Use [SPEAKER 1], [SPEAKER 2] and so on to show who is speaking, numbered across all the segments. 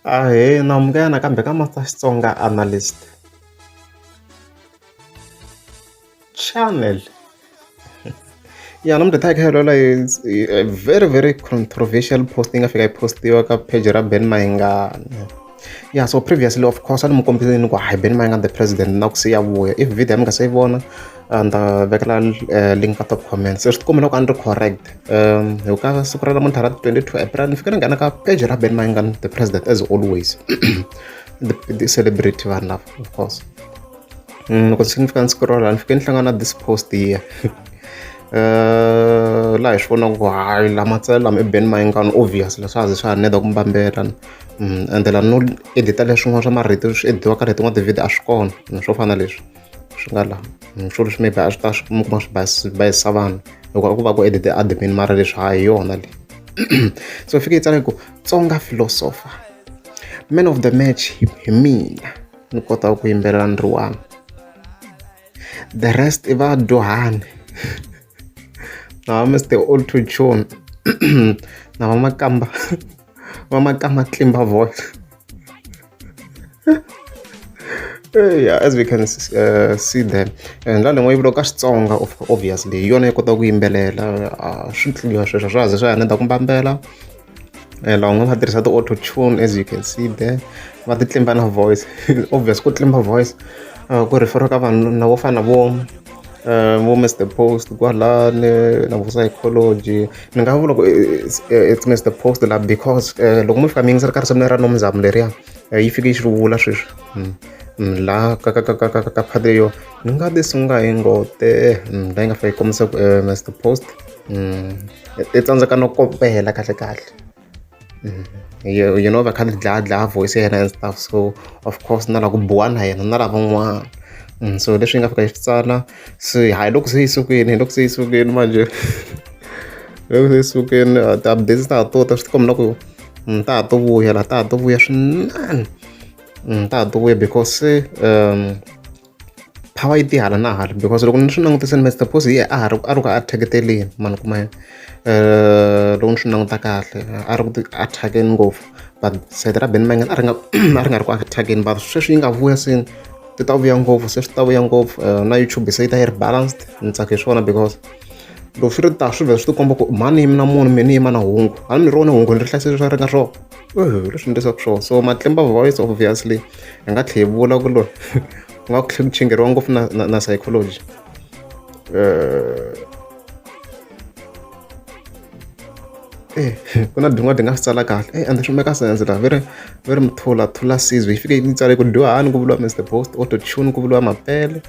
[SPEAKER 1] Ahee, namukela kambe ka Master Xitsonga Analyst Channel. Ya namuntlha hi kha hi lola a very very controversial posting nga fika yi postiwa ka page ra Ben Mayengani. Yeah, so previously of course a ni mi kombiseni ku hayi Ben Mayengani the president na ku se ya vuya. If video ya mi nga se yi vona ni ta vekela link ka top comment. Se swi tikomba loko a ni ri correct. Hi ka siku ra namuntlha ra 22 April ni fika ni nghena ka page ra Ben Mayengani the president as always. The celebrity vanhu lava of course. Loko se ni fika ni scroll ni fike ni hlangana na this post here. Laha hi swi vonaka ku hayi lama lama i Ben Mayengani obviously swa ze swa ha neta ku mbambela ende la no edita leswin'wana swa marito swi ediwaka ka letin'wana tivhidiyo a swi kona swo fana na leswi swi nga laha swilo leswi maybe a swi ta mi kuma swi bayisa vanhu loko ku va ku edite admin mara leswi hayi yona leyi so fike yi tsala ku Tsonga philosopher man of the match hi mina ni kota ku yimbelela ni ri one the rest i va dyohani na Mr. Auto Tune na vamakamba klimba voice. Yeah, as we can see there and la lengwe yi vula ka Xitsonga obviously hi yona yi kota ku yimbelela swi tliliwa sweswo swa ze swa ha neta ku mbambela laha un'wana va tirhisa ti-auto tune as you can see there va ti tlimba na voice obvious ku tlimba voice ku referiwa ka vanhu na vo fana na vo Mr. Post kwalani na vo psychology ni nga vula ku it's Mr. Post la because loko mo fika mi yingisela ka risimu ra nomzamo leriya yi fike yi swi vula sweswi la ka phati leyo ni nga tisunga hi ngote la yi nga fika yi kombisa ku Mr. Post i tsandzeka no kopela kahle you know va kha ti dlaya voice ya yena and stuff so of course na la ku buwa na yena na lavan'wana so leswi yi nga fika yi swi tsala se hayi loko se yi sukeni manje loko se yi sukeni ti-updates ta ha tota swi tikomba ku ta ha to vuya la ta ha to vuya swinene ta ha to vuya because se power yi ti hala na hala because loko ni swi langutise ni Mr. Post ye a ri ku a theketeleni mani kuma loko ni swi languta kahle a ri ku ti attack-eni ngopfu but side ra Ben Mayengani a ri nga ri ku attack-eni but sweswi yi nga vuya se ti ta vuya ngopfu se swi ta vuya ngopfu na YouTube se yi ta yi ri balanced ni tsake swona because loko swi ri ta swi vhela swi ti komba ku mani yimi na munhu mina yima na hungu a ni ri vona hungu ni ri hlayise leswi ri nga swona leswi endlisaka swona so matlimba voice obviously hi nga tlhela hi vula ku loyi ku nga ku tlhela ku chingeriwa ngopfu na psychology ku na din'wana ti nga swi tsala kahle ende swi make sense la very mthula sizwe yi fike yi tsale ku dyohani ku vuliwa Mr. Post Auto Tune ku vuliwa mapele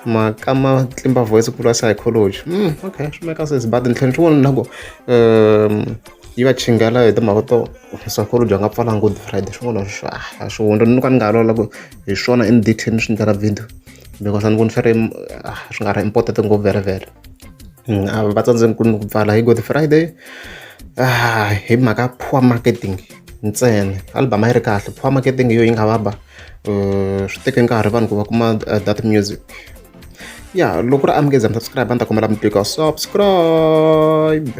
[SPEAKER 1] makama tlimba voice ku vuliwa psychology okay swi make sense but ni tlhela ni swi vona na ku yi va chingela hi timhaka to psychology a nga pfala Good Friday swin'wana a swi hundza ni ka ni nga lola ku hi swona in detail ni swi ndlela video because a ni voni swi ri swi nga ri important ngopfu very va tsandzeni ku pfala hi Good Friday hi mhaka poor marketing ntsena album a yi ri kahle poor marketing yo yi nga vaba swi teke nkarhi vanhu ku va kuma that music ya loko ri amukeza mi subscribe a ni ta kombela mi tika subscribe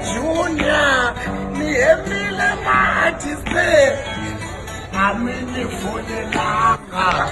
[SPEAKER 2] Junior, ni Emile Matisse, amini fune langa.